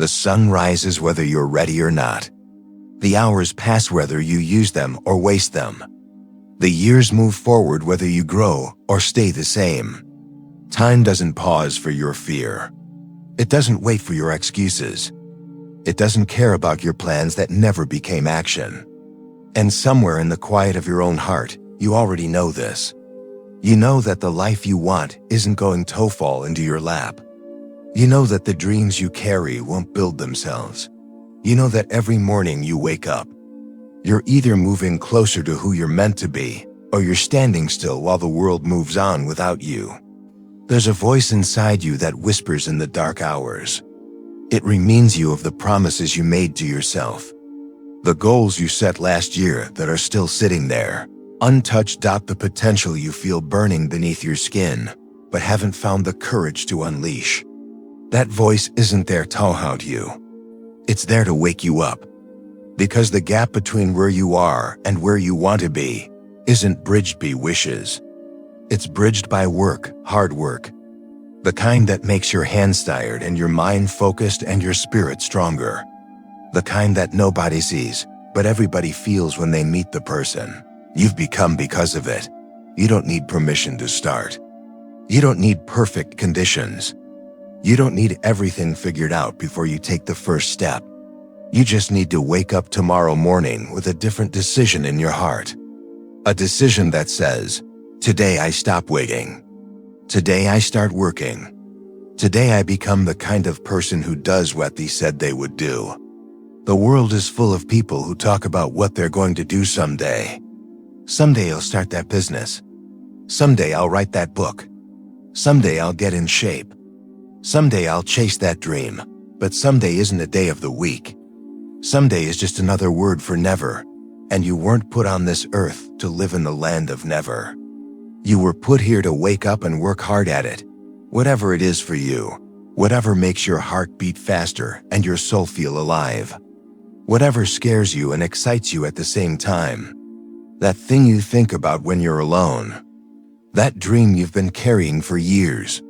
The sun rises whether you're ready or not. The hours pass whether you use them or waste them. The years move forward whether you grow or stay the same. Time doesn't pause for your fear. It doesn't wait for your excuses. It doesn't care about your plans that never became action. And somewhere in the quiet of your own heart, you already know this. You know that the life you want isn't going to fall into your lap. You know that the dreams you carry won't build themselves. You know that every morning you wake up, you're either moving closer to who you're meant to be, or you're standing still while the world moves on without you. There's a voice inside you that whispers in the dark hours. It reminds you of the promises you made to yourself, the goals you set last year that are still sitting there, untouched. The potential you feel burning beneath your skin, but haven't found the courage to unleash. That voice isn't there to haunt you. It's there to wake you up. Because the gap between where you are and where you want to be isn't bridged by wishes. It's bridged by work, hard work. The kind that makes your hands tired and your mind focused and your spirit stronger. The kind that nobody sees, but everybody feels when they meet the person you've become because of it. You don't need permission to start. You don't need perfect conditions. You don't need everything figured out before you take the first step. You just need to wake up tomorrow morning with a different decision in your heart. A decision that says, today I stop waiting. Today I start working. Today I become the kind of person who does what they said they would do. The world is full of people who talk about what they're going to do someday. Someday I'll start that business. Someday I'll write that book. Someday I'll get in shape. Someday I'll chase that dream. But someday isn't a day of the week. Someday is just another word for never. And you weren't put on this earth to live in the land of never. You were put here to wake up and work hard at it. Whatever it is for you. Whatever makes your heart beat faster and your soul feel alive. Whatever scares you and excites you at the same time. That thing you think about when you're alone. That dream you've been carrying for years.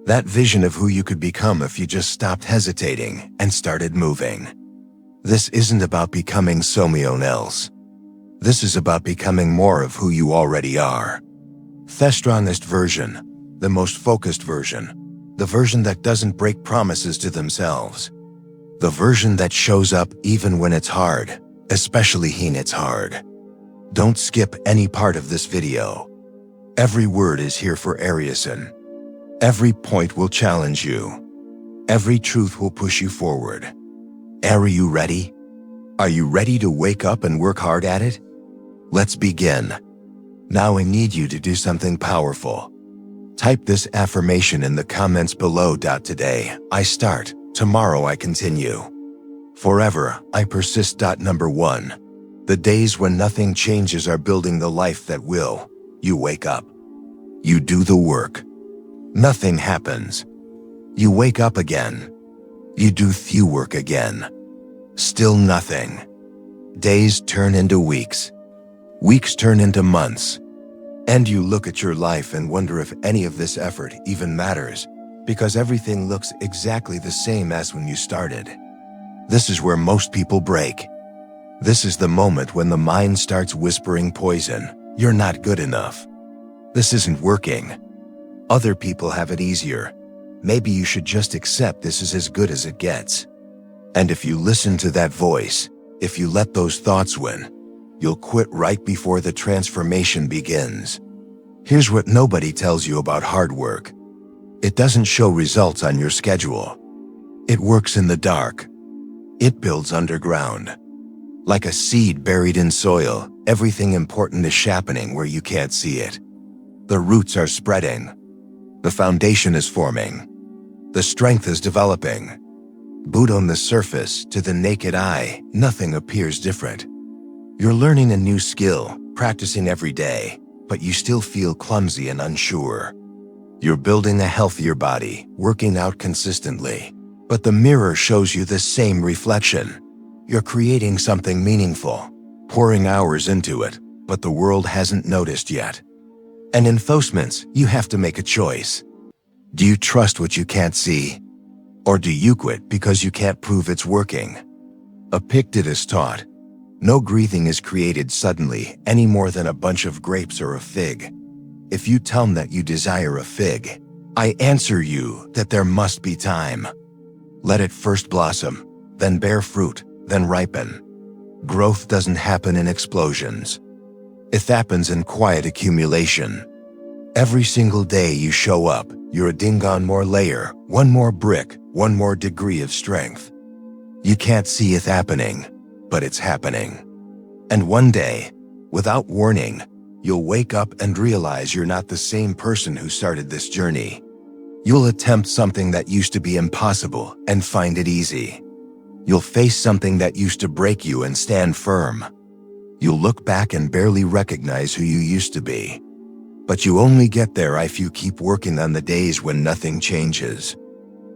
That vision of who you could become if you just stopped hesitating and started moving. This isn't about becoming someone else. This is about becoming more of who you already are. The strongest version, the most focused version, the version that doesn't break promises to themselves. The version that shows up even when it's hard, especially when it's hard. Don't skip any part of this video. Every word is here for Arison. Every point will challenge you. Every truth will push you forward. Are you ready? Are you ready to wake up and work hard at it? Let's begin. Now I need you to do something powerful. Type this affirmation in the comments below. Today, I start. Tomorrow I continue. Forever, I persist. Number 1. The days when nothing changes are building the life that will. You wake up. You do the work. Nothing happens. You wake up again. You do the work again. Still nothing. Days turn into weeks. Weeks turn into months. And you look at your life and wonder if any of this effort even matters, because everything looks exactly the same as when you started. This is where most people break. This is the moment when the mind starts whispering poison. You're not good enough. This isn't working. Other people have it easier. Maybe you should just accept this is as good as it gets. And if you listen to that voice, if you let those thoughts win, you'll quit right before the transformation begins. Here's what nobody tells you about hard work. It doesn't show results on your schedule. It works in the dark. It builds underground. Like a seed buried in soil, everything important is happening where you can't see it. The roots are spreading. The foundation is forming. The strength is developing. But on the surface, to the naked eye, nothing appears different. You're learning a new skill, practicing every day, but you still feel clumsy and unsure. You're building a healthier body, working out consistently, but the mirror shows you the same reflection. You're creating something meaningful, pouring hours into it, but the world hasn't noticed yet. And in those moments, you have to make a choice. Do you trust what you can't see? Or do you quit because you can't prove it's working? Epictetus taught, "No greeting is created suddenly any more than a bunch of grapes or a fig. If you tell me that you desire a fig, I answer you that there must be time. Let it first blossom, then bear fruit, then ripen." Growth doesn't happen in explosions. It happens in quiet accumulation. Every single day you show up, you're a ding-on more layer, one more brick, one more degree of strength. You can't see it happening, but it's happening. And one day, without warning, you'll wake up and realize you're not the same person who started this journey. You'll attempt something that used to be impossible and find it easy. You'll face something that used to break you and stand firm. You'll look back and barely recognize who you used to be. But you only get there if you keep working on the days when nothing changes.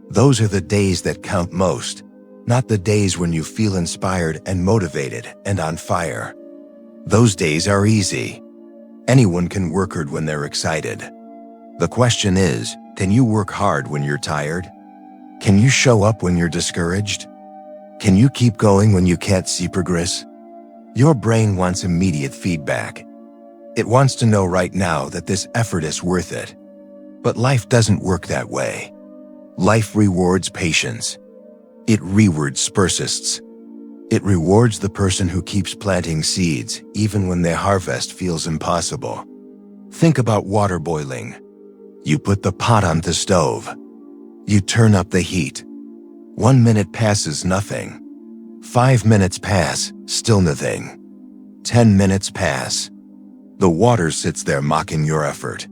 Those are the days that count most, not the days when you feel inspired and motivated and on fire. Those days are easy. Anyone can work hard when they're excited. The question is, can you work hard when you're tired? Can you show up when you're discouraged? Can you keep going when you can't see progress? Your brain wants immediate feedback. It wants to know right now that this effort is worth it. But life doesn't work that way. Life rewards patience. It rewards persists. It rewards the person who keeps planting seeds even when the harvest feels impossible. Think about water boiling. You put the pot on the stove. You turn up the heat. 1 minute passes, nothing. 5 minutes pass, still nothing. 10 minutes pass. The water sits there mocking your effort.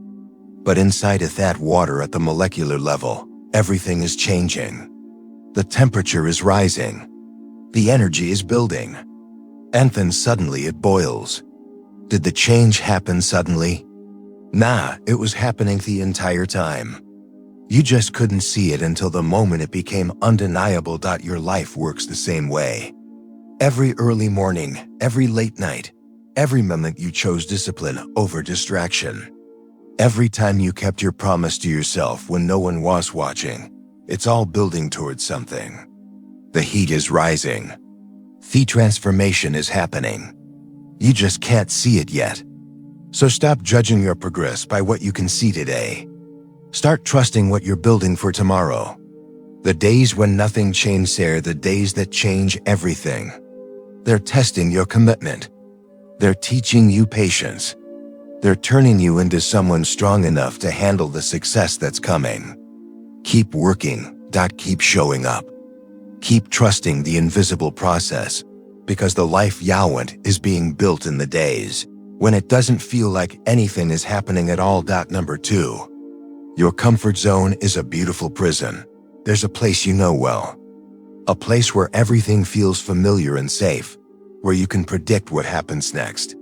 But inside of that water at the molecular level, everything is changing. The temperature is rising. The energy is building. And then suddenly it boils. Did the change happen suddenly? Nah, it was happening the entire time. You just couldn't see it until the moment it became undeniable. Your life works the same way. Every early morning, every late night, every moment you chose discipline over distraction. Every time you kept your promise to yourself when no one was watching, it's all building towards something. The heat is rising. The transformation is happening. You just can't see it yet. So stop judging your progress by what you can see today. Start trusting what you're building for tomorrow. The days when nothing changes are the days that change everything. They're testing your commitment. They're teaching you patience. They're turning you into someone strong enough to handle the success that's coming. Keep working, keep showing up. Keep trusting the invisible process, because the life you want is being built in the days when it doesn't feel like anything is happening at all. Number 2. Your comfort zone is a beautiful prison. There's a place you know well. A place where everything feels familiar and safe, where you can predict what happens next,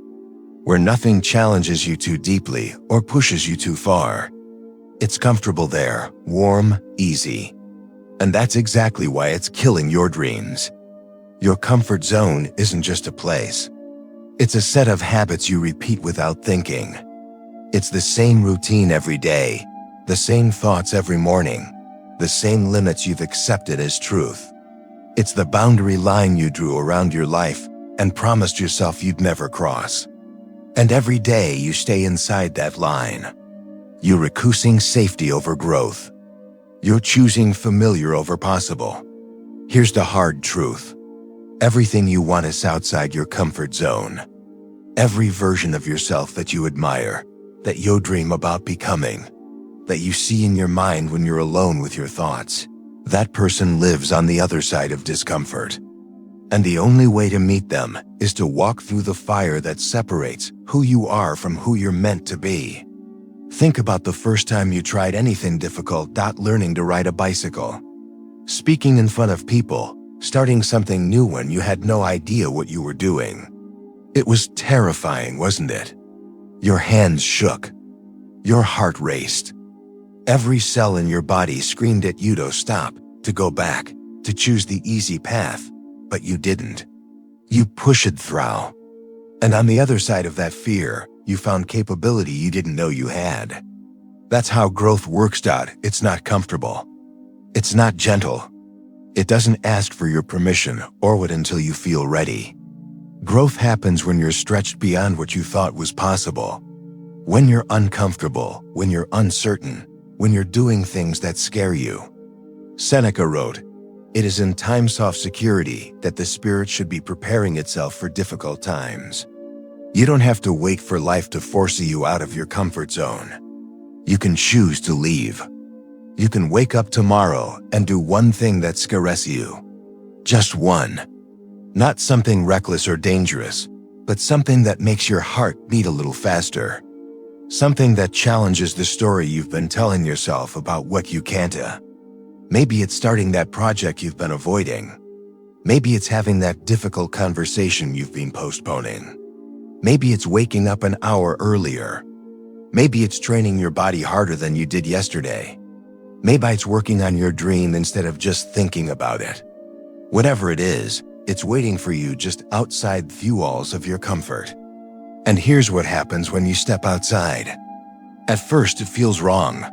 where nothing challenges you too deeply or pushes you too far. It's comfortable there, warm, easy. And that's exactly why it's killing your dreams. Your comfort zone isn't just a place. It's a set of habits you repeat without thinking. It's the same routine every day, the same thoughts every morning, the same limits you've accepted as truth. It's the boundary line you drew around your life and promised yourself you'd never cross. And every day you stay inside that line. You're choosing safety over growth. You're choosing familiar over possible. Here's the hard truth. Everything you want is outside your comfort zone. Every version of yourself that you admire, that you dream about becoming, that you see in your mind when you're alone with your thoughts, that person lives on the other side of discomfort. And the only way to meet them is to walk through the fire that separates who you are from who you're meant to be. Think about the first time you tried anything difficult. Learning to ride a bicycle. Speaking in front of people. Starting something new when you had no idea what you were doing. It was terrifying, wasn't it? Your hands shook. Your heart raced. Every cell in your body screamed at you to stop, to go back, to choose the easy path, but you didn't. You pushed through. And on the other side of that fear, you found capability you didn't know you had. That's how growth works. It's not comfortable. It's not gentle. It doesn't ask for your permission or wait until you feel ready. Growth happens when you're stretched beyond what you thought was possible. When you're uncomfortable, when you're uncertain, when you're doing things that scare you. Seneca wrote, "It is in times of security that the spirit should be preparing itself for difficult times." You don't have to wait for life to force you out of your comfort zone. You can choose to leave. You can wake up tomorrow and do one thing that scares you. Just one. Not something reckless or dangerous, but something that makes your heart beat a little faster. Something that challenges the story you've been telling yourself about what you can't. Maybe it's starting that project you've been avoiding. Maybe it's having that difficult conversation you've been postponing. Maybe it's waking up an hour earlier. Maybe it's training your body harder than you did yesterday. Maybe it's working on your dream instead of just thinking about it. Whatever it is, it's waiting for you just outside the walls of your comfort. And here's what happens when you step outside. At first, it feels wrong.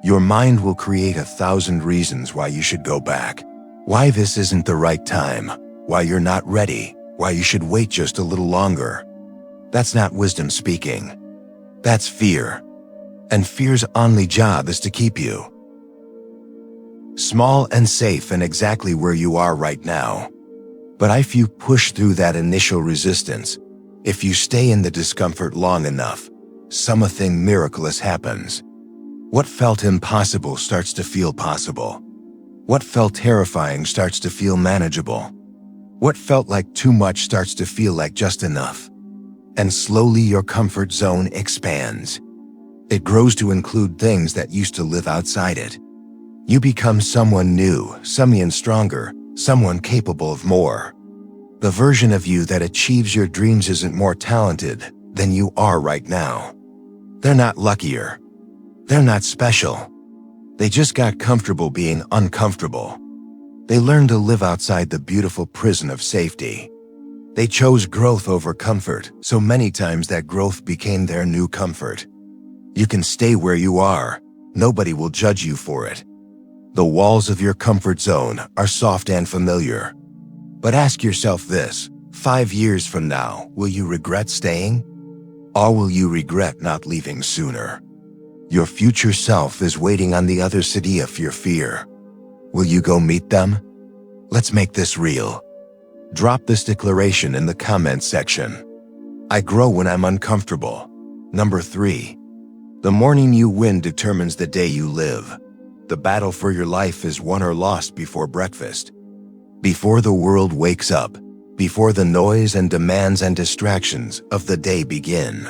Your mind will create 1,000 reasons why you should go back. Why this isn't the right time. Why you're not ready. Why you should wait just a little longer. That's not wisdom speaking. That's fear. And fear's only job is to keep you small and safe and exactly where you are right now. But if you push through that initial resistance, if you stay in the discomfort long enough, something miraculous happens. What felt impossible starts to feel possible. What felt terrifying starts to feel manageable. What felt like too much starts to feel like just enough. And slowly your comfort zone expands. It grows to include things that used to live outside it. You become someone new, someone stronger, someone capable of more. The version of you that achieves your dreams isn't more talented than you are right now. They're not luckier. They're not special. They just got comfortable being uncomfortable. They learned to live outside the beautiful prison of safety. They chose growth over comfort, so many times that growth became their new comfort. You can stay where you are. Nobody will judge you for it. The walls of your comfort zone are soft and familiar. But ask yourself this, 5 years from now, will you regret staying? Or will you regret not leaving sooner? Your future self is waiting on the other side of your fear. Will you go meet them? Let's make this real. Drop this declaration in the comments section. I grow when I'm uncomfortable. Number 3. The morning you win determines the day you live. The battle for your life is won or lost before breakfast. Before the world wakes up. Before the noise and demands and distractions of the day begin.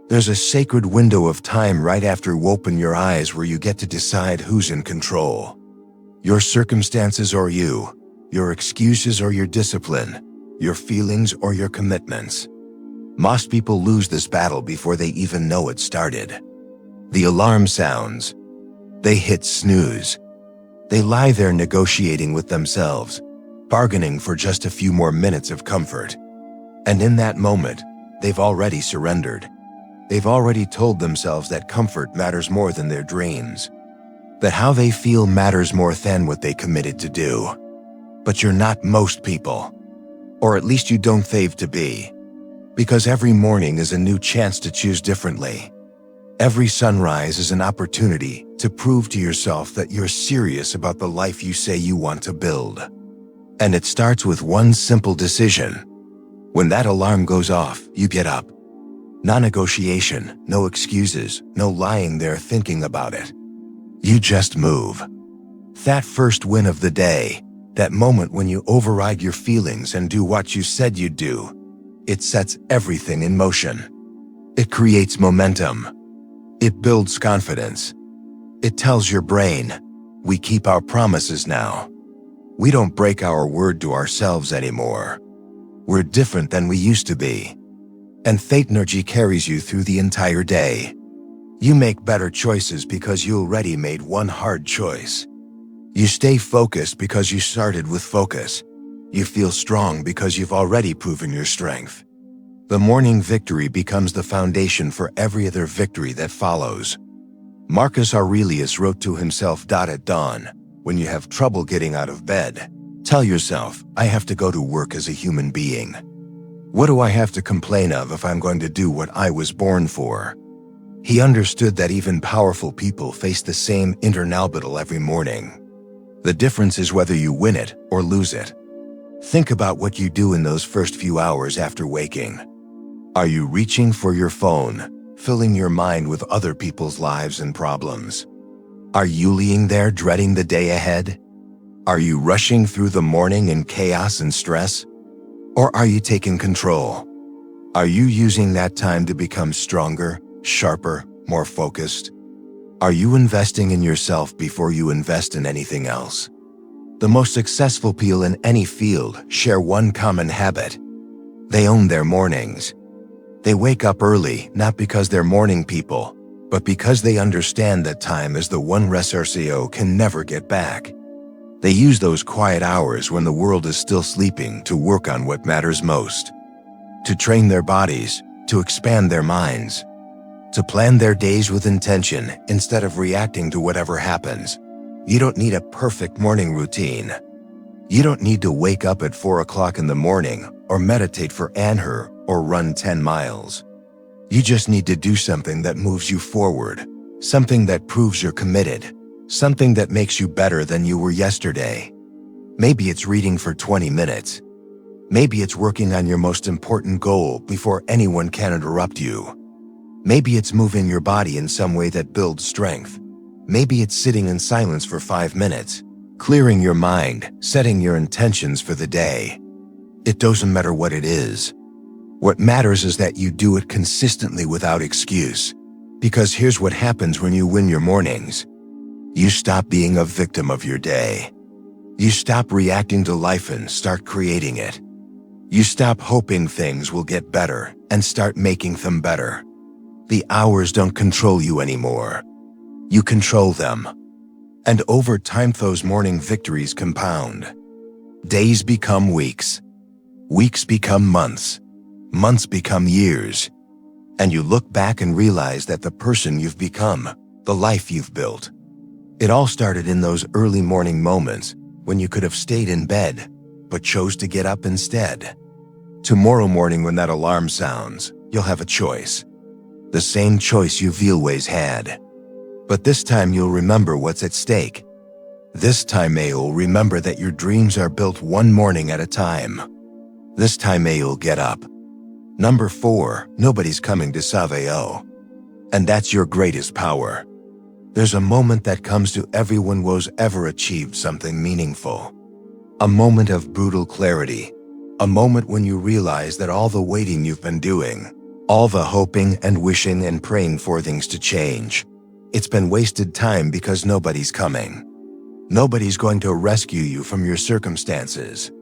There's a sacred window of time right after you open your eyes where you get to decide who's in control. Your circumstances or you. Your excuses or your discipline. Your feelings or your commitments. Most people lose this battle before they even know it started. The alarm sounds. They hit snooze. They lie there negotiating with themselves, bargaining for just a few more minutes of comfort. And in that moment, they've already surrendered. They've already told themselves that comfort matters more than their dreams. That how they feel matters more than what they committed to do. But you're not most people. Or at least you don't fave to be. Because every morning is a new chance to choose differently. Every sunrise is an opportunity to prove to yourself that you're serious about the life you say you want to build. And it starts with one simple decision. When that alarm goes off, you get up. No negotiation, no excuses, no lying there thinking about it. You just move. That first win of the day, that moment when you override your feelings and do what you said you'd do, it sets everything in motion. It creates momentum. It builds confidence. It tells your brain, we keep our promises now. We don't break our word to ourselves anymore. We're different than we used to be. And fate energy carries you through the entire day. You make better choices because you already made one hard choice. You stay focused because you started with focus. You feel strong because you've already proven your strength. The morning victory becomes the foundation for every other victory that follows. Marcus Aurelius wrote to himself, "At dawn, when you have trouble getting out of bed, tell yourself, I have to go to work as a human being. What do I have to complain of if I'm going to do what I was born for? He understood that even powerful people face the same internal battle every morning. The difference is whether you win it or lose it. Think about what you do in those first few hours after waking. Are you reaching for your phone, filling your mind with other people's lives and problems? Are you laying there dreading the day ahead? Are you rushing through the morning in chaos and stress? Or are you taking control? Are you using that time to become stronger, sharper, more focused? Are you investing in yourself before you invest in anything else? The most successful people in any field share one common habit. They own their mornings. They wake up early not because they're morning people, but because they understand that time is the one resource can never get back. They use those quiet hours when the world is still sleeping to work on what matters most, to train their bodies, to expand their minds, to plan their days with intention instead of reacting to whatever happens. You don't need a perfect morning routine. You don't need to wake up at 4 o'clock in the morning or meditate for an hour or run 10 miles. You just need to do something that moves you forward, something that proves you're committed, something that makes you better than you were yesterday. Maybe it's reading for 20 minutes. Maybe it's working on your most important goal before anyone can interrupt you. Maybe it's moving your body in some way that builds strength. Maybe it's sitting in silence for 5 minutes, clearing your mind, setting your intentions for the day. It doesn't matter what it is. What matters is that you do it consistently without excuse. Because here's what happens when you win your mornings. You stop being a victim of your day. You stop reacting to life and start creating it. You stop hoping things will get better and start making them better. The hours don't control you anymore. You control them. And over time, those morning victories compound. Days become weeks. Weeks become months. Months become years. And you look back and realize that the person you've become, the life you've built. It all started in those early morning moments when you could have stayed in bed, but chose to get up instead. Tomorrow morning when that alarm sounds, you'll have a choice. The same choice you've always had. But this time you'll remember what's at stake. This time you'll remember that your dreams are built one morning at a time. This time you'll get up. Number 4, nobody's coming to save you. And that's your greatest power. There's a moment that comes to everyone who's ever achieved something meaningful. A moment of brutal clarity. A moment when you realize that all the waiting you've been doing, all the hoping and wishing and praying for things to change, it's been wasted time because nobody's coming. Nobody's going to rescue you from your circumstances.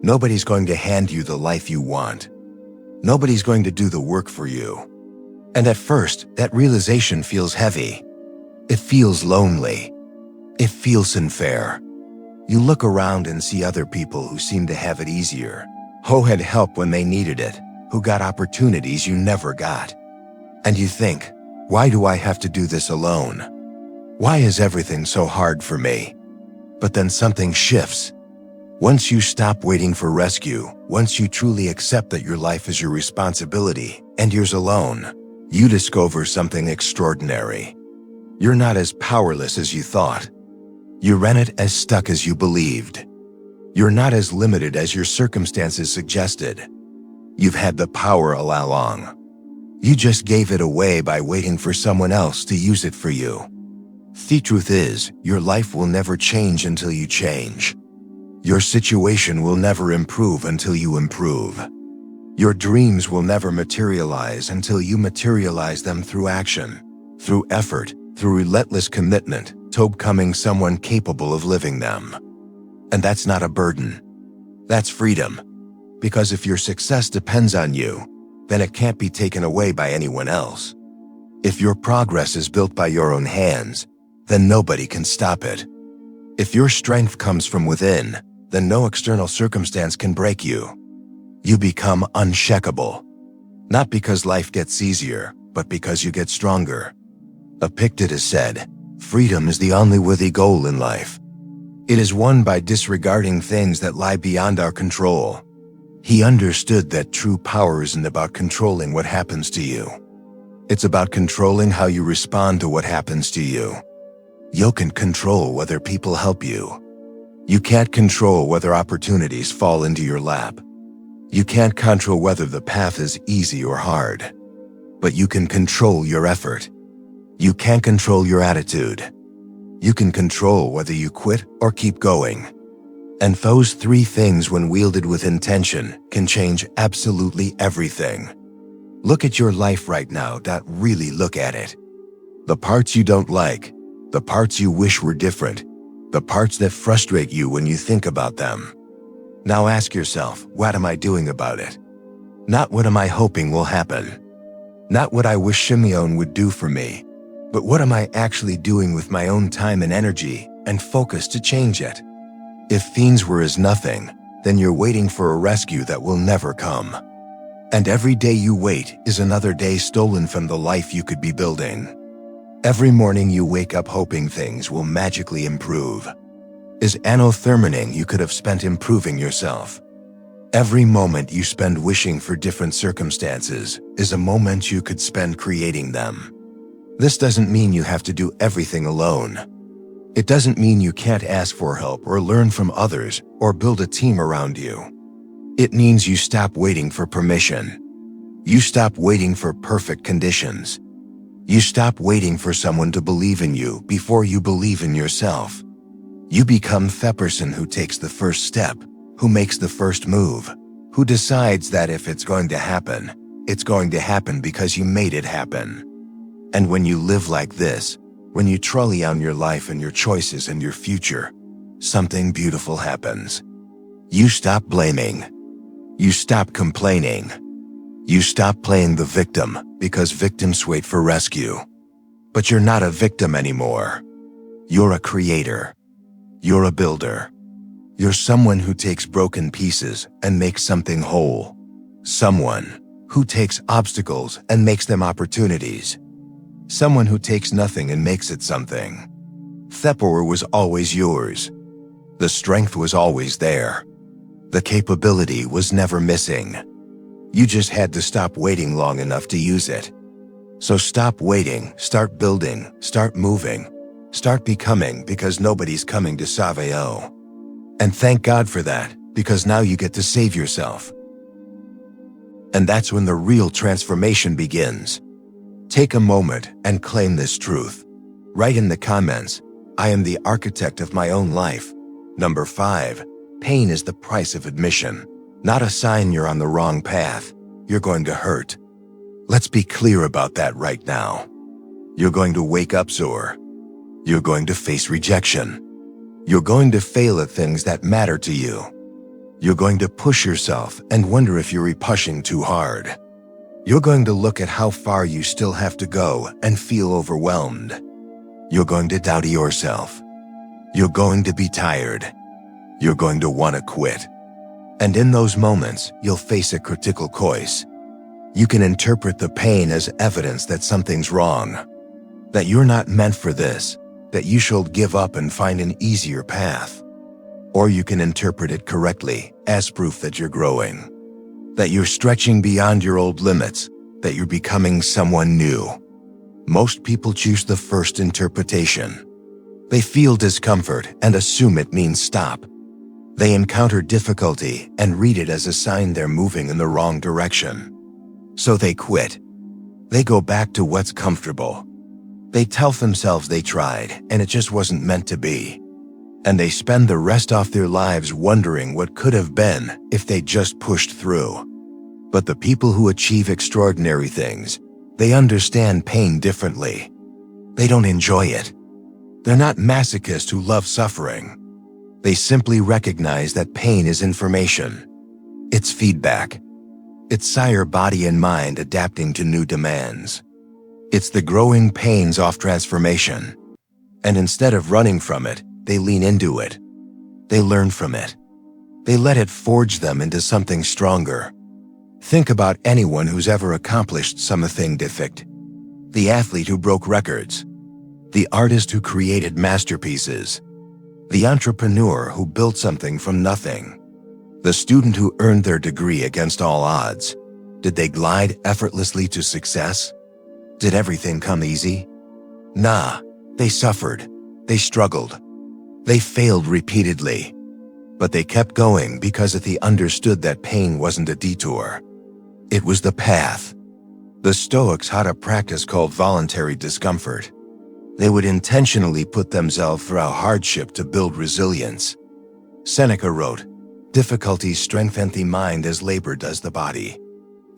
Nobody's going to hand you the life you want. Nobody's going to do the work for you. And at first, that realization feels heavy. It feels lonely. It feels unfair. You look around and see other people who seem to have it easier, who had help when they needed it, who got opportunities you never got. And you think, why do I have to do this alone? Why is everything so hard for me? But then something shifts. Once you stop waiting for rescue, once you truly accept that your life is your responsibility and yours alone, you discover something extraordinary. You're not as powerless as you thought. You aren't as stuck as you believed. You're not as limited as your circumstances suggested. You've had the power all along. You just gave it away by waiting for someone else to use it for you. The truth is, your life will never change until you change. Your situation will never improve until you improve. Your dreams will never materialize until you materialize them through action, through effort, through relentless commitment to becoming someone capable of living them. And that's not a burden. That's freedom. Because if your success depends on you, then it can't be taken away by anyone else. If your progress is built by your own hands, then nobody can stop it. If your strength comes from within, then no external circumstance can break you. You become unshakable. Not because life gets easier, but because you get stronger. Epictetus said, freedom is the only worthy goal in life. It is won by disregarding things that lie beyond our control. He understood that true power isn't about controlling what happens to you. It's about controlling how you respond to what happens to you. You can control whether people help you. You can't control whether opportunities fall into your lap. You can't control whether the path is easy or hard. But you can control your effort. You can't control your attitude. You can control whether you quit or keep going. And those three things, when wielded with intention, can change absolutely everything. Look at your life right now. Really look at it. The parts you don't like, the parts you wish were different, the parts that frustrate you when you think about them. Now ask yourself, what am I doing about it? Not what am I hoping will happen. Not what I wish Simeon would do for me, but what am I actually doing with my own time and energy and focus to change it? If things were as nothing, then you're waiting for a rescue that will never come. And every day you wait is another day stolen from the life you could be building. Every morning you wake up hoping things will magically improve is anothermining you could have spent improving yourself. Every moment you spend wishing for different circumstances is a moment you could spend creating them. This doesn't mean you have to do everything alone. It doesn't mean you can't ask for help or learn from others or build a team around you. It means you stop waiting for permission. You stop waiting for perfect conditions. You stop waiting for someone to believe in you before you believe in yourself. You become the person who takes the first step, who makes the first move, who decides that if it's going to happen because you made it happen. And when you live like this, when you trolley on your life and your choices and your future, something beautiful happens. You stop blaming. You stop complaining. You stop playing the victim because victims wait for rescue. But you're not a victim anymore. You're a creator. You're a builder. You're someone who takes broken pieces and makes something whole. Someone who takes obstacles and makes them opportunities. Someone who takes nothing and makes it something. The power was always yours. The strength was always there. The capability was never missing. You just had to stop waiting long enough to use it. So stop waiting, start building, start moving, start becoming, because nobody's coming to save you. And thank God for that, because now you get to save yourself. And that's when the real transformation begins. Take a moment and claim this truth. Write in the comments, I am the architect of my own life. Number 5, pain is the price of admission, not a sign you're on the wrong path. You're going to hurt. Let's be clear about that right now. You're going to wake up sore. You're going to face rejection. You're going to fail at things that matter to you. You're going to push yourself and wonder if you're pushing too hard. You're going to look at how far you still have to go and feel overwhelmed. You're going to doubt yourself. You're going to be tired. You're going to want to quit. And in those moments, you'll face a critical choice. You can interpret the pain as evidence that something's wrong, that you're not meant for this, that you should give up and find an easier path. Or you can interpret it correctly as proof that you're growing, that you're stretching beyond your old limits, that you're becoming someone new. Most people choose the first interpretation. They feel discomfort and assume it means stop. They encounter difficulty and read it as a sign they're moving in the wrong direction. So they quit. They go back to what's comfortable. They tell themselves they tried and it just wasn't meant to be. And they spend the rest of their lives wondering what could have been if they just pushed through. But the people who achieve extraordinary things, they understand pain differently. They don't enjoy it. They're not masochists who love suffering. They simply recognize that pain is information. It's feedback. It's your body and mind adapting to new demands. It's the growing pains of transformation. And instead of running from it, they lean into it. They learn from it. They let it forge them into something stronger. Think about anyone who's ever accomplished something difficult. The athlete who broke records. The artist who created masterpieces. The entrepreneur who built something from nothing. The student who earned their degree against all odds. Did they glide effortlessly to success? Did everything come easy? Nah, they suffered. They struggled. They failed repeatedly. But they kept going because they understood that pain wasn't a detour. It was the path. The Stoics had a practice called voluntary discomfort. They would intentionally put themselves through hardship to build resilience. Seneca wrote, "Difficulties strengthen the mind as labor does the body."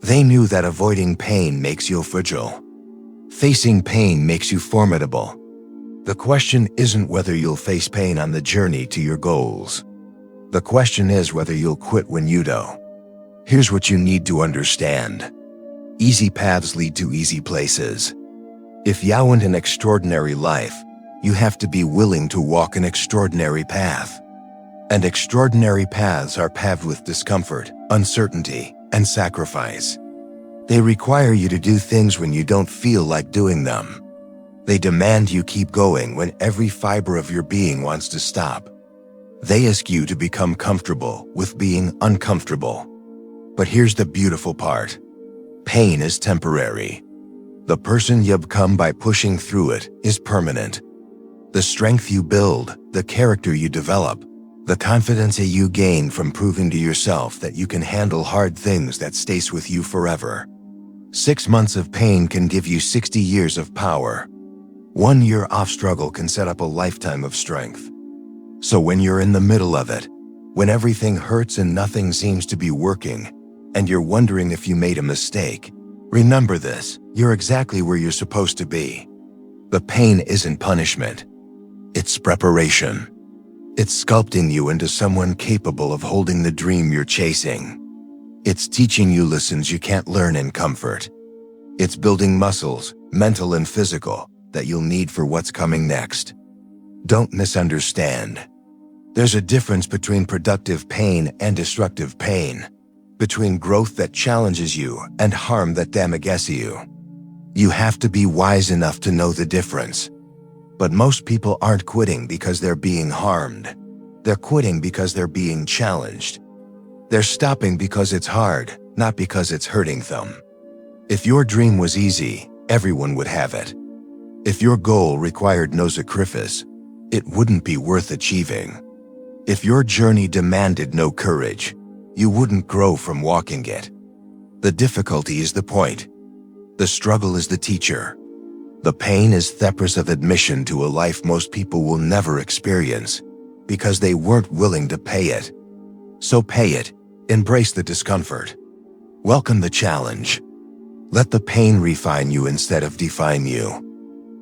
They knew that avoiding pain makes you fragile. Facing pain makes you formidable. The question isn't whether you'll face pain on the journey to your goals. The question is whether you'll quit when you do. Here's what you need to understand. Easy paths lead to easy places. If you want an extraordinary life, you have to be willing to walk an extraordinary path. And extraordinary paths are paved with discomfort, uncertainty, and sacrifice. They require you to do things when you don't feel like doing them. They demand you keep going when every fiber of your being wants to stop. They ask you to become comfortable with being uncomfortable. But here's the beautiful part. Pain is temporary. The person you become by pushing through it is permanent. The strength you build, the character you develop, the confidence that you gain from proving to yourself that you can handle hard things, that stays with you forever. 6 months of pain can give you 60 years of power. 1 year off struggle can set up a lifetime of strength. So when you're in the middle of it, when everything hurts and nothing seems to be working, and you're wondering if you made a mistake, remember this: you're exactly where you're supposed to be. The pain isn't punishment. It's preparation. It's sculpting you into someone capable of holding the dream you're chasing. It's teaching you lessons you can't learn in comfort. It's building muscles, mental and physical, that you'll need for what's coming next. Don't misunderstand. There's a difference between productive pain and destructive pain, between growth that challenges you and harm that damages you. You have to be wise enough to know the difference. But most people aren't quitting because they're being harmed. They're quitting because they're being challenged. They're stopping because it's hard, not because it's hurting them. If your dream was easy, everyone would have it. If your goal required no sacrifice, it wouldn't be worth achieving. If your journey demanded no courage, you wouldn't grow from walking it. The difficulty is the point. The struggle is the teacher. The pain is the price of admission to a life most people will never experience because they weren't willing to pay it. So pay it. Embrace the discomfort. Welcome the challenge. Let the pain refine you instead of define you.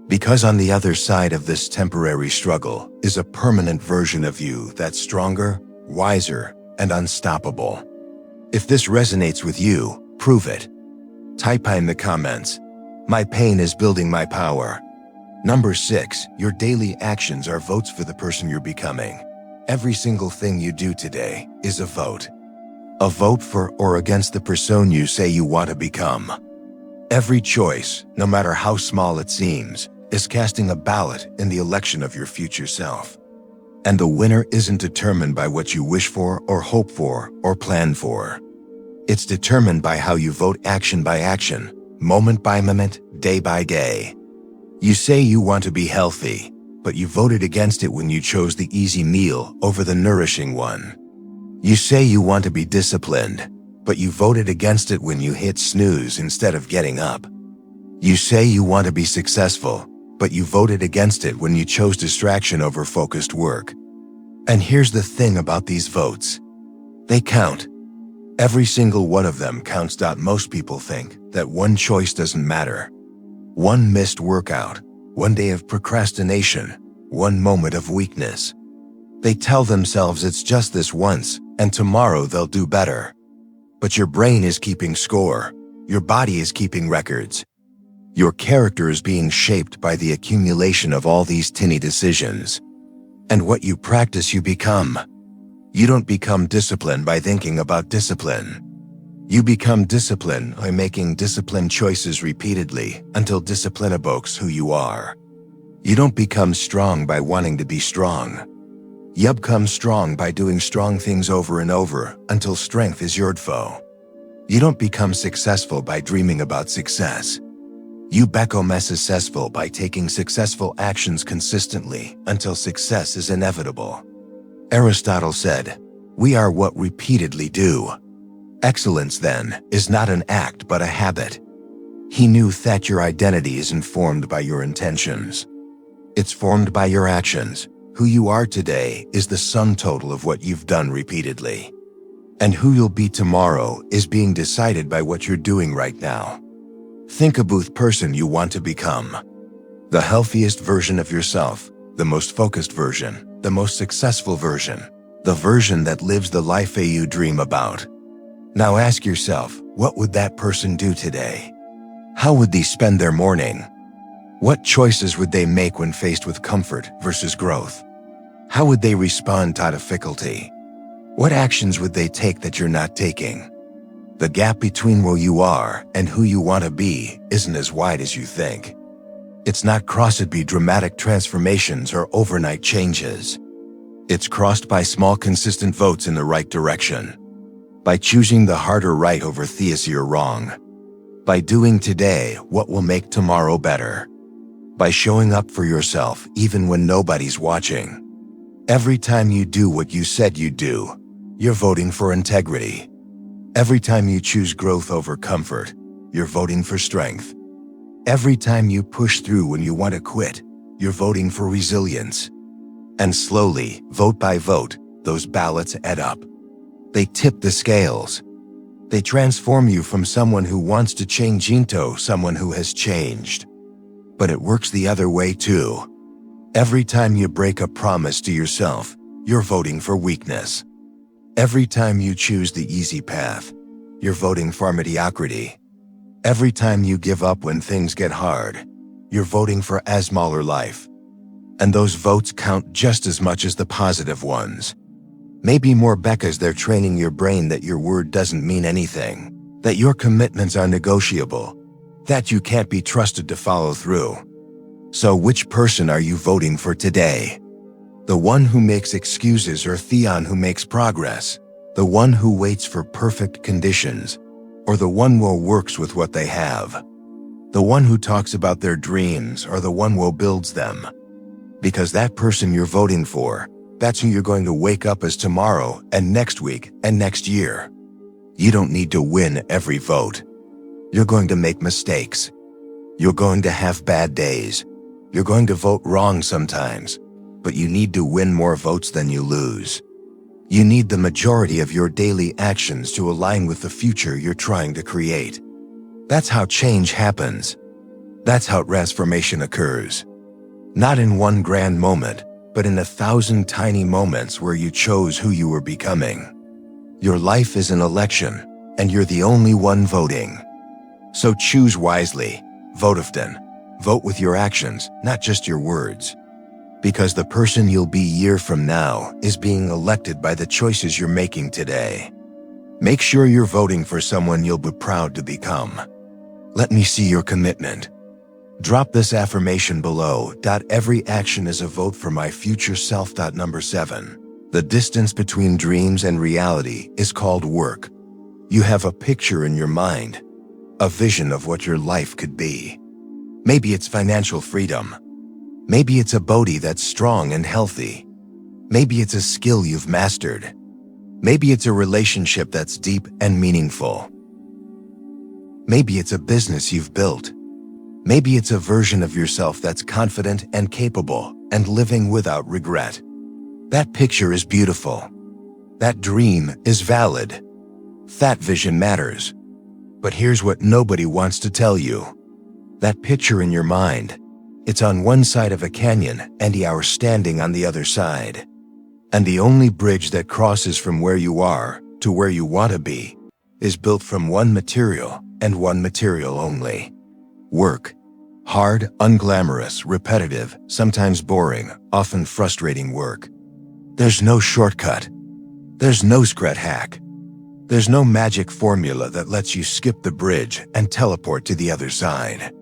Because on the other side of this temporary struggle is a permanent version of you that's stronger, wiser, and unstoppable. If this resonates with you, prove it. Type in the comments, "My pain is building my power." Number 6, your daily actions are votes for the person you're becoming. Every single thing you do today is a vote. A vote for or against the person you say you want to become. Every choice, no matter how small it seems, is casting a ballot in the election of your future self. And the winner isn't determined by what you wish for or hope for or plan for. It's determined by how you vote action by action, moment by moment, day by day. You say you want to be healthy, but you voted against it when you chose the easy meal over the nourishing one. You say you want to be disciplined, but you voted against it when you hit snooze instead of getting up. You say you want to be successful, but you voted against it when you chose distraction over focused work. And here's the thing about these votes. They count. Every single one of them counts. Most people think that one choice doesn't matter. One missed workout, one day of procrastination, one moment of weakness. They tell themselves it's just this once, and tomorrow they'll do better. But your brain is keeping score. Your body is keeping records. Your character is being shaped by the accumulation of all these tiny decisions. And what you practice, you become. You don't become disciplined by thinking about discipline. You become disciplined by making disciplined choices repeatedly until discipline evokes who you are. You don't become strong by wanting to be strong. You become strong by doing strong things over and over until strength is your foe. You don't become successful by dreaming about success. You become successful by taking successful actions consistently until success is inevitable. Aristotle said, "We are what repeatedly do." Excellence, then, is not an act but a habit. He knew that your identity isn't formed by your intentions. It's formed by your actions. Who you are today is the sum total of what you've done repeatedly. And who you'll be tomorrow is being decided by what you're doing right now. Think about the person you want to become. The healthiest version of yourself, the most focused version, the most successful version, the version that lives the life you dream about. Now ask yourself, what would that person do today? How would they spend their morning? What choices would they make when faced with comfort versus growth? How would they respond to difficulty? What actions would they take that you're not taking? The gap between where you are and who you want to be isn't as wide as you think. It's not crossed by dramatic transformations or overnight changes. It's crossed by small consistent votes in the right direction. By choosing the harder right over the easier wrong. By doing today what will make tomorrow better. By showing up for yourself even when nobody's watching. Every time you do what you said you'd do, you're voting for integrity. Every time you choose growth over comfort, you're voting for strength. Every time you push through when you want to quit, you're voting for resilience. And slowly, vote by vote, those ballots add up. They tip the scales. They transform you from someone who wants to change into someone who has changed. But it works the other way too. Every time you break a promise to yourself, you're voting for weakness. Every time you choose the easy path, you're voting for mediocrity. Every time you give up when things get hard, you're voting for a smaller life. And those votes count just as much as the positive ones. Maybe more because they're training your brain that your word doesn't mean anything, that your commitments are negotiable, that you can't be trusted to follow through. So which person are you voting for today? The one who makes excuses or Theon who makes progress? The one who waits for perfect conditions? Or the one who works with what they have? The one who talks about their dreams or the one who builds them? Because that person you're voting for, that's who you're going to wake up as tomorrow and next week and next year. You don't need to win every vote. You're going to make mistakes. You're going to have bad days. You're going to vote wrong sometimes, but you need to win more votes than you lose. You need the majority of your daily actions to align with the future you're trying to create. That's how change happens. That's how transformation occurs. Not in one grand moment, but in 1,000 tiny moments where you chose who you were becoming. Your life is an election, and you're the only one voting. So choose wisely, vote often. Vote with your actions, not just your words. Because the person you'll be a year from now is being elected by the choices you're making today. Make sure you're voting for someone you'll be proud to become. Let me see your commitment. Drop this affirmation below. Every action is a vote for my future self. Number 7. The distance between dreams and reality is called work. You have a picture in your mind, a vision of what your life could be. Maybe it's financial freedom. Maybe it's a body that's strong and healthy. Maybe it's a skill you've mastered. Maybe it's a relationship that's deep and meaningful. Maybe it's a business you've built. Maybe it's a version of yourself that's confident and capable and living without regret. That picture is beautiful. That dream is valid. That vision matters. But here's what nobody wants to tell you. That picture in your mind, it's on one side of a canyon and you're standing on the other side. And the only bridge that crosses from where you are to where you want to be is built from one material and one material only. Work. Hard, unglamorous, repetitive, sometimes boring, often frustrating work. There's no shortcut. There's no secret hack. There's no magic formula that lets you skip the bridge and teleport to the other side.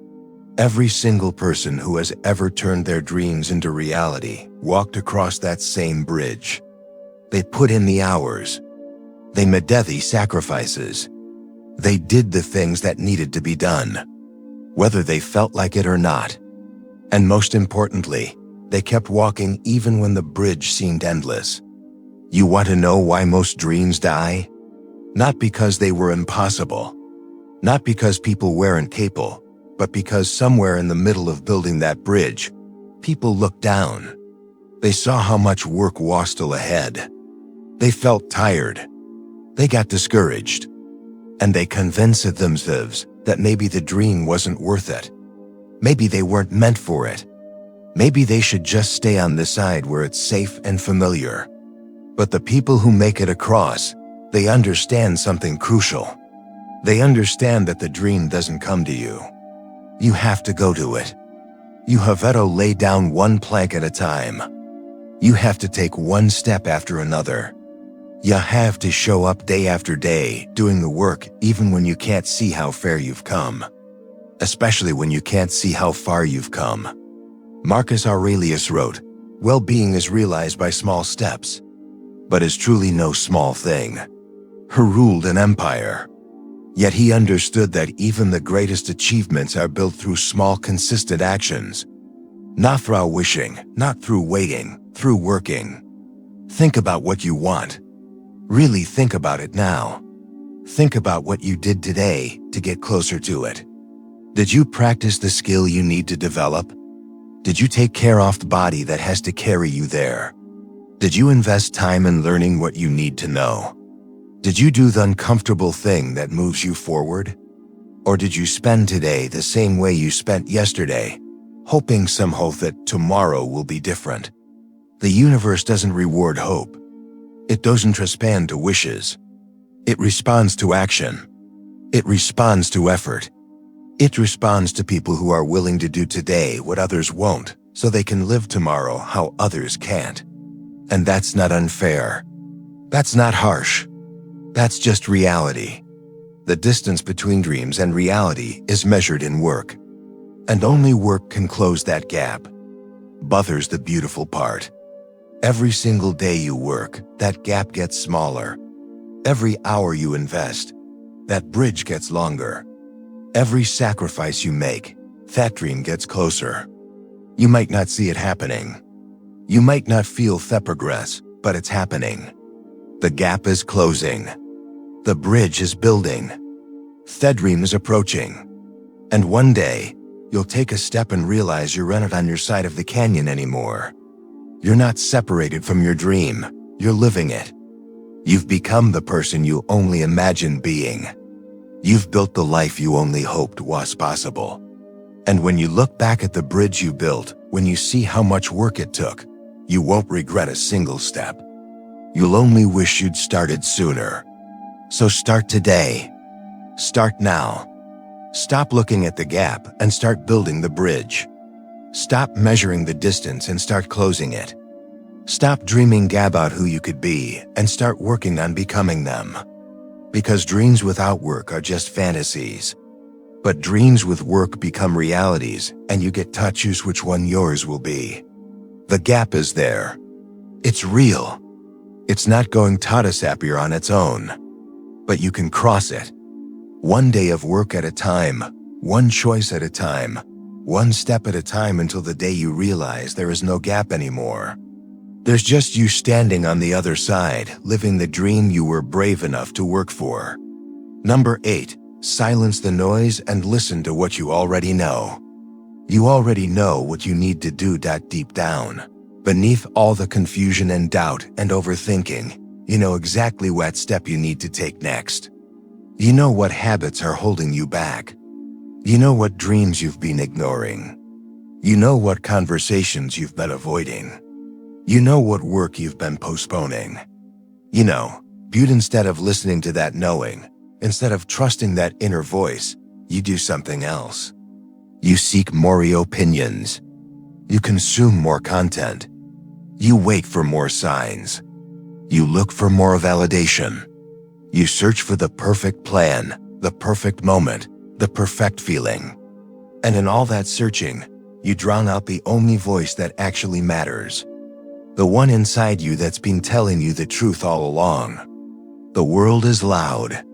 Every single person who has ever turned their dreams into reality walked across that same bridge. They put in the hours. They made the sacrifices. They did the things that needed to be done, whether they felt like it or not. And most importantly, they kept walking even when the bridge seemed endless. You want to know why most dreams die? Not because they were impossible, not because people weren't capable, but because somewhere in the middle of building that bridge, people looked down. They saw how much work was still ahead. They felt tired. They got discouraged. And they convinced themselves that maybe the dream wasn't worth it. Maybe they weren't meant for it. Maybe they should just stay on the side where it's safe and familiar. But the people who make it across, they understand something crucial. They understand that the dream doesn't come to you. You have to go to it. You have to lay down one plank at a time. You have to take one step after another. You have to show up day after day, doing the work even when you can't see how far you've come. Especially when you can't see how far you've come. Marcus Aurelius wrote, "Well-being is realized by small steps, but is truly no small thing." He ruled an empire. Yet he understood that even the greatest achievements are built through small, consistent actions. Not through wishing, not through waiting, through working. Think about what you want. Really think about it now. Think about what you did today to get closer to it. Did you practice the skill you need to develop? Did you take care of the body that has to carry you there? Did you invest time in learning what you need to know? Did you do the uncomfortable thing that moves you forward? Or did you spend today the same way you spent yesterday, hoping somehow that tomorrow will be different? The universe doesn't reward hope. It doesn't respond to wishes. It responds to action. It responds to effort. It responds to people who are willing to do today what others won't, so they can live tomorrow how others can't. And that's not unfair. That's not harsh. That's just reality. The distance between dreams and reality is measured in work. And only work can close that gap. But there's the beautiful part. Every single day you work, that gap gets smaller. Every hour you invest, that bridge gets longer. Every sacrifice you make, that dream gets closer. You might not see it happening. You might not feel the progress, but it's happening. The gap is closing. The bridge is building. The dream is approaching. And one day, you'll take a step and realize you're not on your side of the canyon anymore. You're not separated from your dream. You're living it. You've become the person you only imagined being. You've built the life you only hoped was possible. And when you look back at the bridge you built, when you see how much work it took, you won't regret a single step. You'll only wish you'd started sooner. So start today. Start now. Stop looking at the gap and start building the bridge. Stop measuring the distance and start closing it. Stop dreaming about who you could be and start working on becoming them. Because dreams without work are just fantasies. But dreams with work become realities, and you get to choose which one yours will be. The gap is there. It's real. It's not going to disappear on its own. But you can cross it. One day of work at a time, one choice at a time, one step at a time until the day you realize there is no gap anymore. There's just you standing on the other side, living the dream you were brave enough to work for. Number 8, silence the noise and listen to what you already know. You already know what you need to do deep down. Beneath all the confusion and doubt and overthinking, you know exactly what step you need to take next. You know what habits are holding you back. You know what dreams you've been ignoring. You know what conversations you've been avoiding. You know what work you've been postponing. You know, but instead of listening to that knowing, instead of trusting that inner voice, you do something else. You seek more opinions. You consume more content. You wait for more signs. You look for more validation. You search for the perfect plan, the perfect moment, the perfect feeling. And in all that searching, you drown out the only voice that actually matters. The one inside you that's been telling you the truth all along. The world is loud.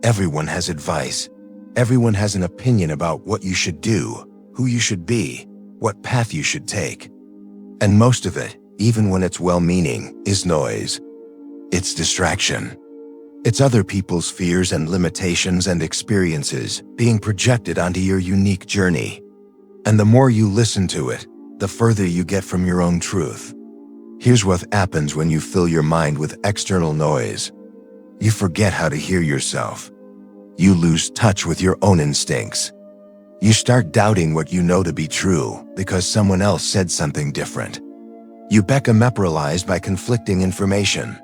Everyone has advice. Everyone has an opinion about what you should do, who you should be, what path you should take. And most of it, even when it's well-meaning, is noise. It's distraction. It's other people's fears and limitations and experiences being projected onto your unique journey. And the more you listen to it, the further you get from your own truth. Here's what happens when you fill your mind with external noise. You forget how to hear yourself. You lose touch with your own instincts. You start doubting what you know to be true because someone else said something different. You become paralyzed by conflicting information.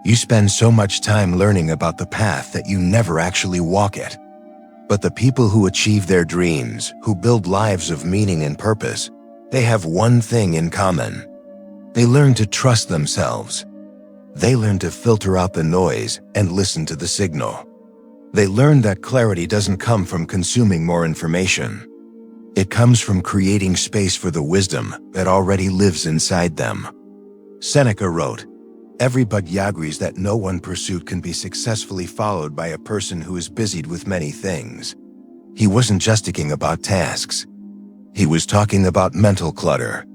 You spend so much time learning about the path that you never actually walk it. But the people who achieve their dreams, who build lives of meaning and purpose, they have one thing in common. They learn to trust themselves. They learn to filter out the noise and listen to the signal. They learn that clarity doesn't come from consuming more information. It comes from creating space for the wisdom that already lives inside them. Seneca wrote, "Everybody agrees that no one pursuit can be successfully followed by a person who is busied with many things." He wasn't just talking about tasks. He was talking about mental clutter,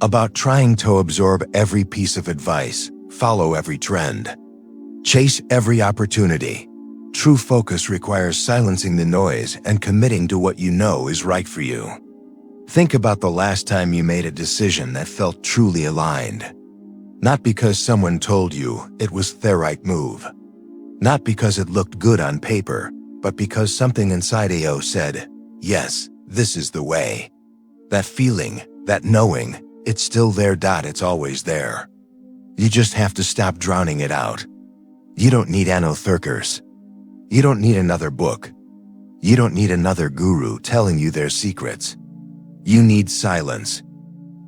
about trying to absorb every piece of advice, follow every trend, chase every opportunity. True focus requires silencing the noise and committing to what you know is right for you. Think about the last time you made a decision that felt truly aligned. Not because someone told you it was the right move. Not because it looked good on paper, but because something inside you said, "Yes, this is the way." That feeling, that knowing, it's still there. It's always there. You just have to stop drowning it out. You don't need Thurkers. You don't need another book. You don't need another guru telling you their secrets. You need silence.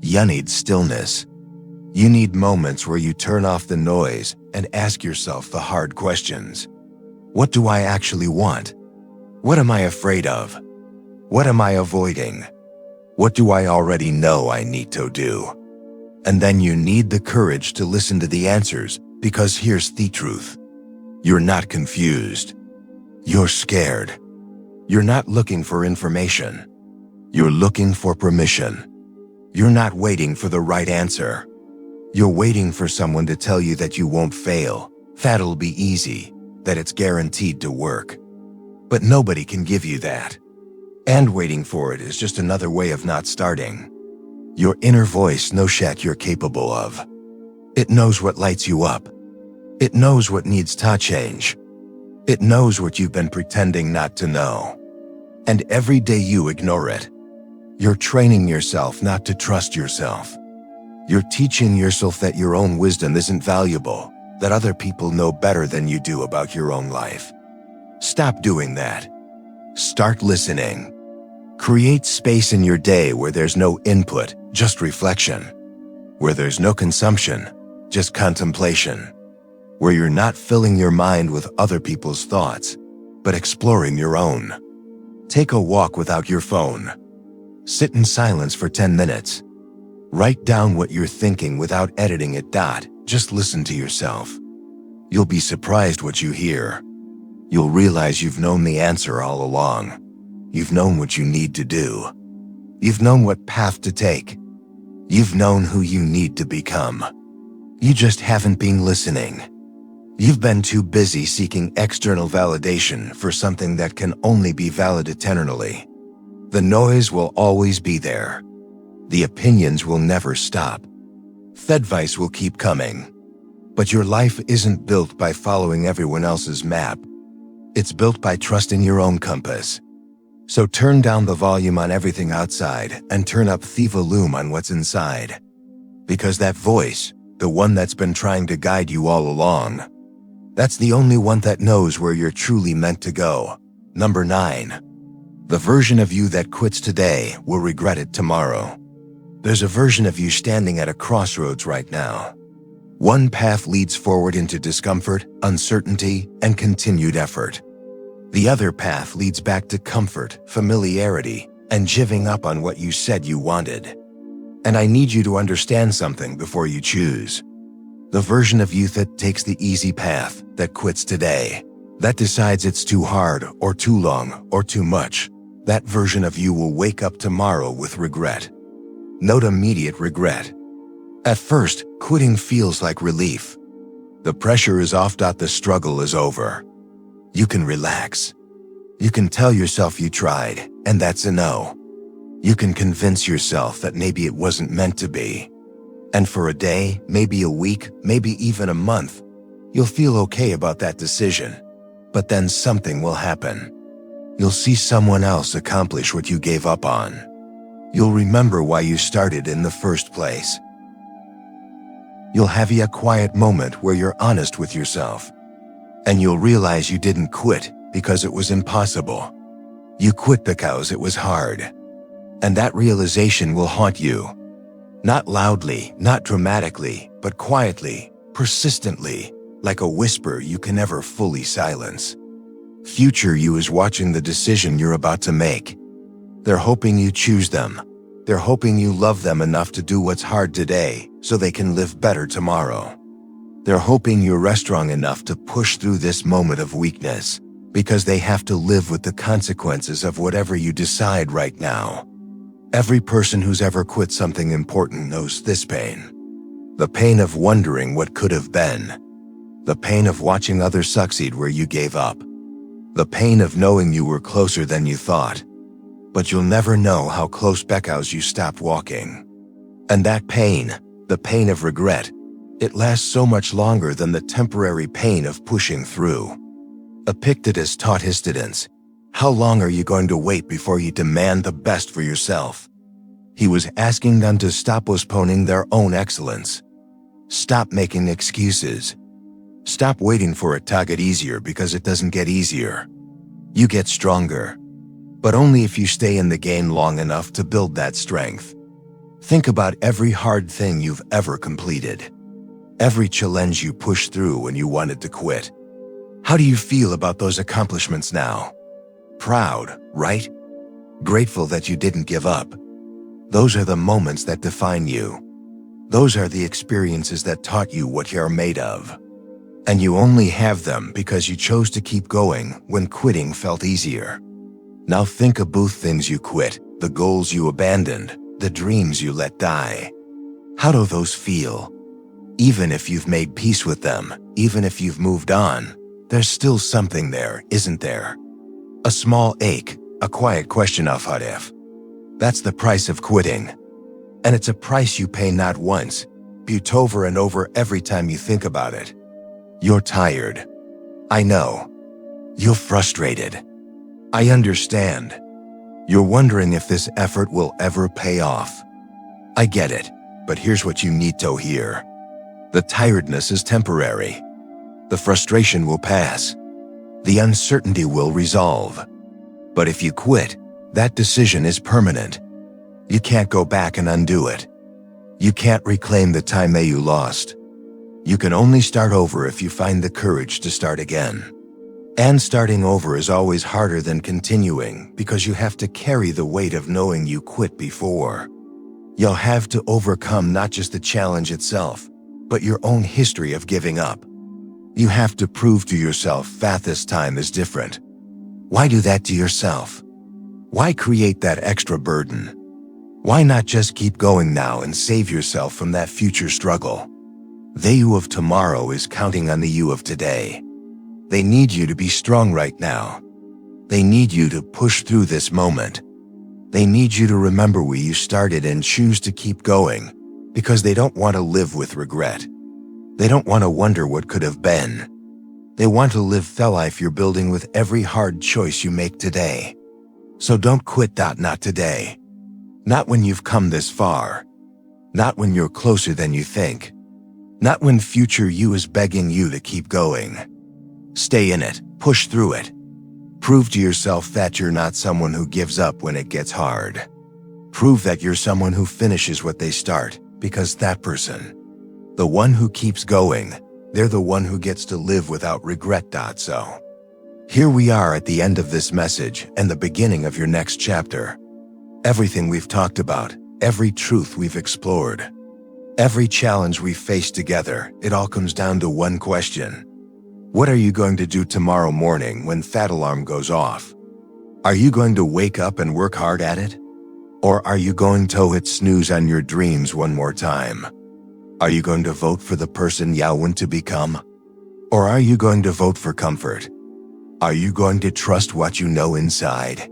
You need stillness. You need moments where you turn off the noise and ask yourself the hard questions. What do I actually want? What am I afraid of? What am I avoiding? What do I already know I need to do? And then you need the courage to listen to the answers, because here's the truth. You're not confused. You're scared. You're not looking for information. You're looking for permission. You're not waiting for the right answer. You're waiting for someone to tell you that you won't fail, that'll be easy, that it's guaranteed to work. But nobody can give you that. And waiting for it is just another way of not starting. Your inner voice knows what you're capable of. It knows what lights you up. It knows what needs to change. It knows what you've been pretending not to know. And every day you ignore it, you're training yourself not to trust yourself. You're teaching yourself that your own wisdom isn't valuable, that other people know better than you do about your own life. Stop doing that. Start listening. Create space in your day where there's no input, just reflection. Where there's no consumption, just contemplation. Where you're not filling your mind with other people's thoughts, but exploring your own. Take a walk without your phone. Sit in silence for 10 minutes. Write down what you're thinking without editing it. Just listen to yourself. You'll be surprised what you hear. You'll realize you've known the answer all along. You've known what you need to do. You've known what path to take. You've known who you need to become. You just haven't been listening. You've been too busy seeking external validation for something that can only be valid eternally. The noise will always be there. The opinions will never stop. The advice will keep coming. But your life isn't built by following everyone else's map. It's built by trusting your own compass. So turn down the volume on everything outside and turn up the volume on what's inside. Because that voice, the one that's been trying to guide you all along, that's the only one that knows where you're truly meant to go. Number 9. The version of you that quits today will regret it tomorrow. There's a version of you standing at a crossroads right now. One path leads forward into discomfort, uncertainty, and continued effort. The other path leads back to comfort, familiarity, and giving up on what you said you wanted. And I need you to understand something before you choose. The version of you that takes the easy path, that quits today, that decides it's too hard or too long or too much, that version of you will wake up tomorrow with regret. Note immediate regret. At first, quitting feels like relief. The pressure is off. The struggle is over. You can relax. You can tell yourself you tried, and that's a no. You can convince yourself that maybe it wasn't meant to be. And for a day, maybe a week, maybe even a month, you'll feel okay about that decision. But then something will happen. You'll see someone else accomplish what you gave up on. You'll remember why you started in the first place. You'll have a quiet moment where you're honest with yourself. And you'll realize you didn't quit because it was impossible. You quit because it was hard. And that realization will haunt you. Not loudly, not dramatically, but quietly, persistently, like a whisper you can never fully silence. Future you is watching the decision you're about to make. They're hoping you choose them. They're hoping you love them enough to do what's hard today so they can live better tomorrow. They're hoping you're strong enough to push through this moment of weakness because they have to live with the consequences of whatever you decide right now. Every person who's ever quit something important knows this pain. The pain of wondering what could have been. The pain of watching others succeed where you gave up. The pain of knowing you were closer than you thought. But you'll never know how close because you stopped walking. And that pain, the pain of regret, it lasts so much longer than the temporary pain of pushing through. Epictetus taught his students, how long are you going to wait before you demand the best for yourself? He was asking them to stop postponing their own excellence. Stop making excuses. Stop waiting for it to get easier because it doesn't get easier. You get stronger. But only if you stay in the game long enough to build that strength. Think about every hard thing you've ever completed. Every challenge you pushed through when you wanted to quit. How do you feel about those accomplishments now? Proud, right? Grateful that you didn't give up. Those are the moments that define you. Those are the experiences that taught you what you're made of. And you only have them because you chose to keep going when quitting felt easier. Now think of both things you quit, the goals you abandoned, the dreams you let die. How do those feel? Even if you've made peace with them, even if you've moved on, there's still something there, isn't there? A small ache, a quiet question of what if. That's the price of quitting. And it's a price you pay not once, but over and over every time you think about it. You're tired. I know. You're frustrated. I understand. You're wondering if this effort will ever pay off. I get it, but here's what you need to hear. The tiredness is temporary. The frustration will pass. The uncertainty will resolve. But if you quit, that decision is permanent. You can't go back and undo it. You can't reclaim the time that you lost. You can only start over if you find the courage to start again. And starting over is always harder than continuing because you have to carry the weight of knowing you quit before. You'll have to overcome not just the challenge itself, but your own history of giving up. You have to prove to yourself that this time is different. Why do that to yourself? Why create that extra burden? Why not just keep going now and save yourself from that future struggle? The you of tomorrow is counting on the you of today. They need you to be strong right now. They need you to push through this moment. They need you to remember where you started and choose to keep going because they don't want to live with regret. They don't want to wonder what could have been. They want to live the life you're building with every hard choice you make today. So don't quit. Not today. Not when you've come this far. Not when you're closer than you think. Not when future you is begging you to keep going. Stay in it, push through it. Prove to yourself that you're not someone who gives up when it gets hard. Prove that you're someone who finishes what they start, because that person, the one who keeps going, they're the one who gets to live without regret. So, here we are at the end of this message and the beginning of your next chapter. Everything we've talked about, every truth we've explored, every challenge we've faced together, it all comes down to one question. What are you going to do tomorrow morning when that alarm goes off? Are you going to wake up and work hard at it? Or are you going to hit snooze on your dreams one more time? Are you going to vote for the person you want to become? Or are you going to vote for comfort? Are you going to trust what you know inside?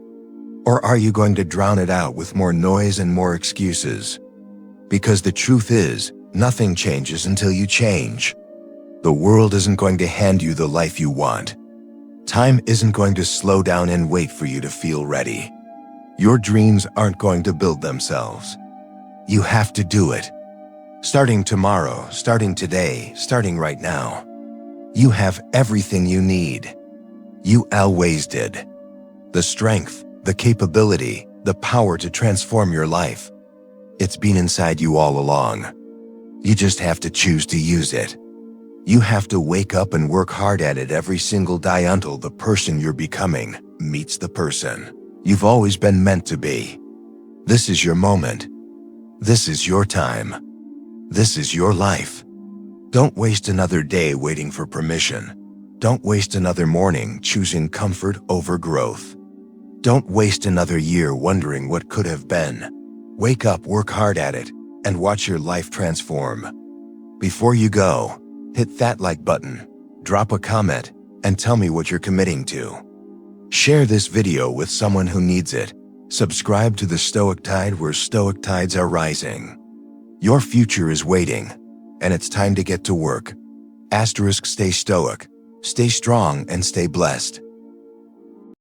Or are you going to drown it out with more noise and more excuses? Because the truth is, nothing changes until you change. The world isn't going to hand you the life you want. Time isn't going to slow down and wait for you to feel ready. Your dreams aren't going to build themselves. You have to do it. Starting tomorrow, starting today, starting right now. You have everything you need. You always did. The strength, the capability, the power to transform your life. It's been inside you all along. You just have to choose to use it. You have to wake up and work hard at it every single day until the person you're becoming meets the person you've always been meant to be. This is your moment. This is your time. This is your life. Don't waste another day waiting for permission. Don't waste another morning choosing comfort over growth. Don't waste another year wondering what could have been. Wake up, work hard at it, and watch your life transform. Before you go, hit that like button, drop a comment, and tell me what you're committing to. Share this video with someone who needs it. Subscribe to the Stoic Tide, where Stoic tides are rising. Your future is waiting, and it's time to get to work. Stay stoic, stay strong, and stay blessed.